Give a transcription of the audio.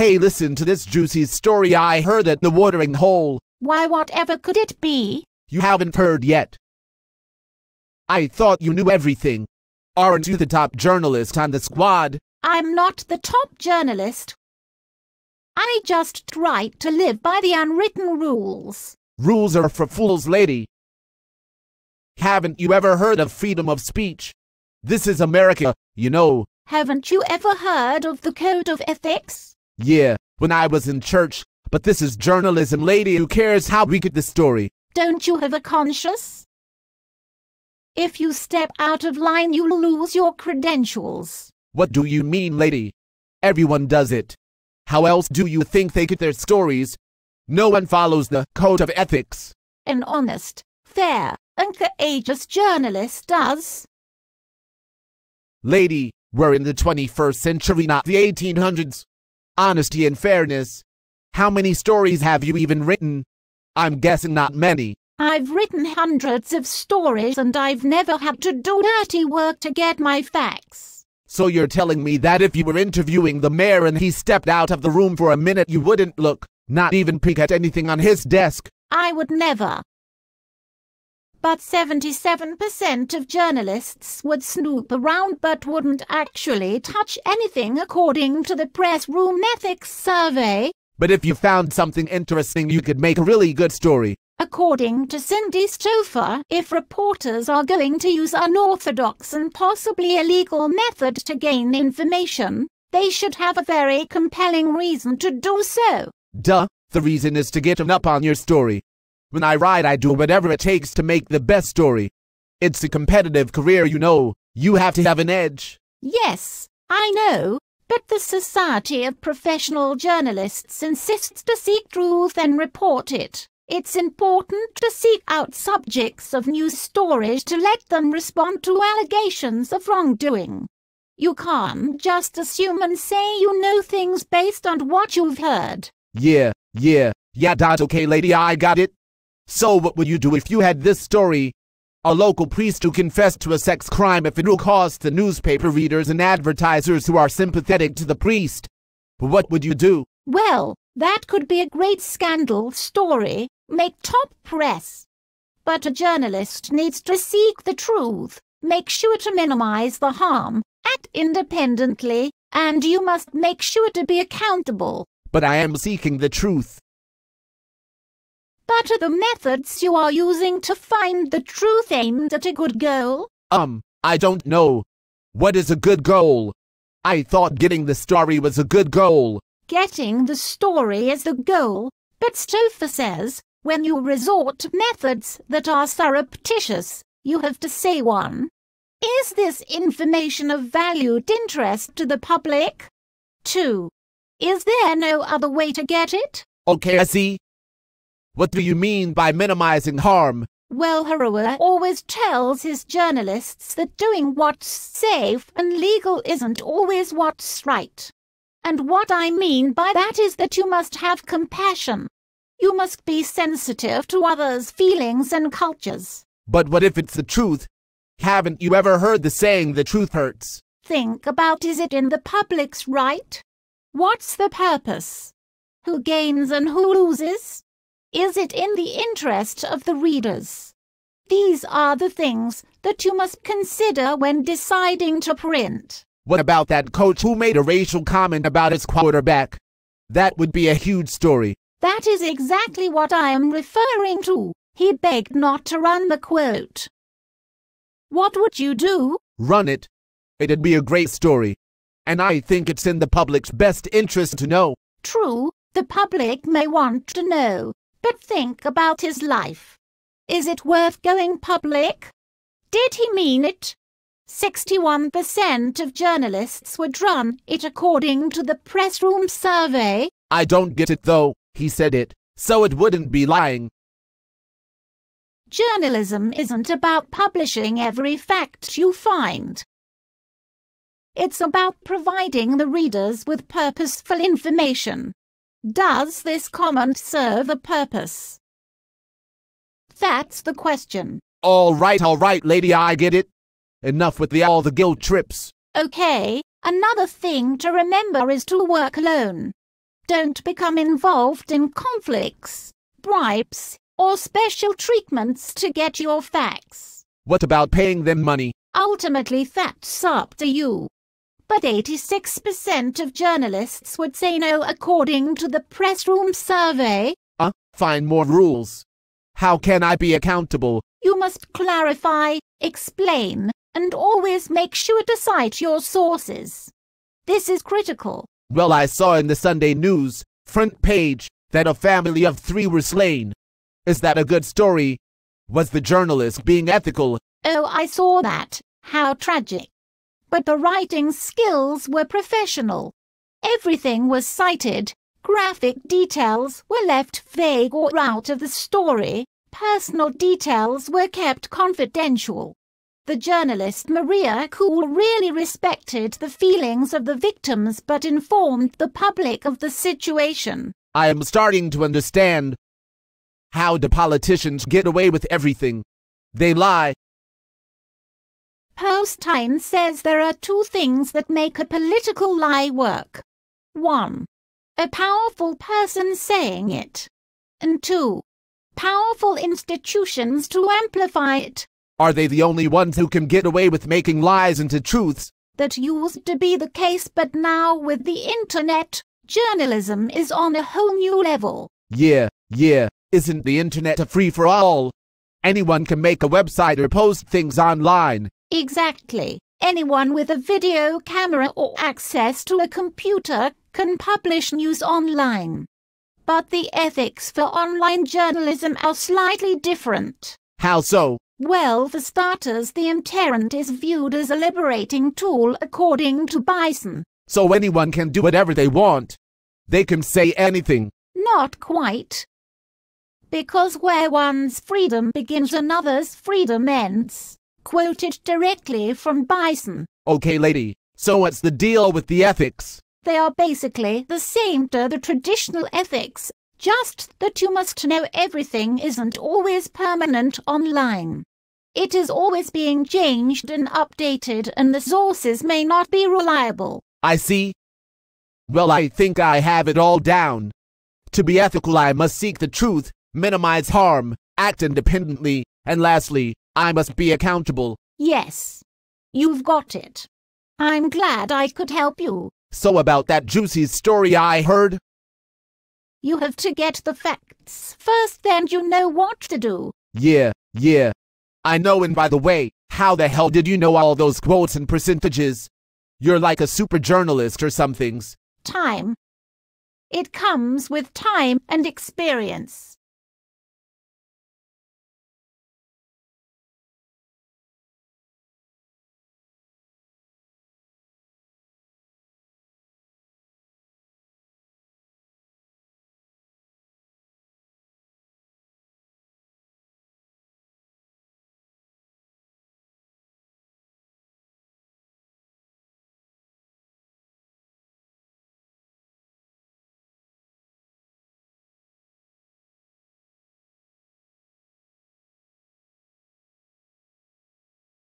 Hey, listen to this juicy story I heard at the watering hole. Why, whatever could it be? You haven't heard yet. I thought you knew everything. Aren't you the top journalist on the squad? I'm not the top journalist. I just try to live by the unwritten rules. Rules are for fools, lady. Haven't you ever heard of freedom of speech? This is America, you know. Haven't you ever heard of the Code of Ethics? Yeah, when I was in church. But this is journalism, lady. Who cares how we get the story? Don't you have a conscience? If you step out of line, you'll lose your credentials. What do you mean, lady? Everyone does it. How else do you think they get their stories? No one follows the Code of Ethics. An honest, fair, and courageous journalist does. Lady, we're in the 21st century, not the 1800s. Honesty and fairness. How many stories have you even written? I'm guessing not many. I've written hundreds of stories and I've never had to do dirty work to get my facts. So you're telling me that if you were interviewing the mayor and he stepped out of the room for a minute, you wouldn't look, not even peek at anything on his desk? I would never. But 77% of journalists would snoop around but wouldn't actually touch anything according to the Press Room Ethics Survey. But if you found something interesting, you could make a really good story. According to Cindy Stouffer, if reporters are going to use unorthodox and possibly illegal method to gain information, they should have a very compelling reason to do so. Duh, the reason is to get an up on your story. When I write, I do whatever it takes to make the best story. It's a competitive career, you know. You have to have an edge. Yes, I know. But the Society of Professional Journalists insists to seek truth and report it. It's important to seek out subjects of news stories to let them respond to allegations of wrongdoing. You can't just assume and say you know things based on what you've heard. Yeah, that's okay, lady, I got it. So what would you do if you had this story? A local priest who confessed to a sex crime if it will cost the newspaper readers and advertisers who are sympathetic to the priest. What would you do? Well, that could be a great scandal story, make top press. But a journalist needs to seek the truth, make sure to minimize the harm, act independently, and you must make sure to be accountable. But I am seeking the truth. But are the methods you are using to find the truth aimed at a good goal? I don't know. What is a good goal? I thought getting the story was a good goal. Getting the story is the goal, but Stouffer says, when you resort to methods that are surreptitious, you have to say 1. Is this information of valued interest to the public? 2. Is there no other way to get it? Okay, I see. What do you mean by minimizing harm? Well, Harrower always tells his journalists that doing what's safe and legal isn't always what's right. And what I mean by that is that you must have compassion. You must be sensitive to others' feelings and cultures. But what if it's the truth? Haven't you ever heard the saying, the truth hurts? Think about, is it in the public's right? What's the purpose? Who gains and who loses? Is it in the interest of the readers? These are the things that you must consider when deciding to print. What about that coach who made a racial comment about his quarterback? That would be a huge story. That is exactly what I am referring to. He begged not to run the quote. What would you do? Run it. It'd be a great story. And I think it's in the public's best interest to know. True, the public may want to know. But think about his life. Is it worth going public? Did he mean it? 61% of journalists would run it according to the Press Room Survey. I don't get it though. He said it, so it wouldn't be lying. Journalism isn't about publishing every fact you find. It's about providing the readers with purposeful information. Does this comment serve a purpose? That's the question. All right, lady, I get it. Enough with all the guilt trips. Okay, another thing to remember is to work alone. don't become involved in conflicts, bribes, or special treatments to get your facts. What about paying them money? Ultimately, that's up to you. But 86% of journalists would say no according to the press room survey. Find more rules. How can I be accountable? You must clarify, explain, and always make sure to cite your sources. This is critical. Well, I saw in the Sunday news, front page, that a family of 3 were slain. Is that a good story? Was the journalist being ethical? Oh, I saw that. How tragic. But the writing skills were professional. Everything was cited. Graphic details were left vague or out of the story. Personal details were kept confidential. The journalist Maria Cool really respected the feelings of the victims but informed the public of the situation. I am starting to understand. How do politicians get away with everything? They lie. Postine says there are 2 things that make a political lie work. 1. A powerful person saying it. And 2. Powerful institutions to amplify it. Are they the only ones who can get away with making lies into truths? That used to be the case, but now with the internet, journalism is on a whole new level. Yeah. Isn't the internet a free-for-all? Anyone can make a website or post things online. Exactly. Anyone with a video camera or access to a computer can publish news online. But the ethics for online journalism are slightly different. How so? Well, for starters, the internet is viewed as a liberating tool according to Bison. So anyone can do whatever they want. They can say anything. Not quite. Because where one's freedom begins, another's freedom ends. Quoted directly from Bison. Okay, lady. So what's the deal with the ethics? They are basically the same to the traditional ethics, just that you must know everything isn't always permanent online. It is always being changed and updated, and the sources may not be reliable. I see. Well, I think I have it all down. To be ethical, I must seek the truth, minimize harm, act independently, and lastly, I must be accountable. Yes, you've got it. I'm glad I could help you. So about that juicy story I heard? You have to get the facts first, then you know what to do. Yeah. I know, and by the way, how the hell did you know all those quotes and percentages? You're like a super journalist or something. Time. It comes with time and experience.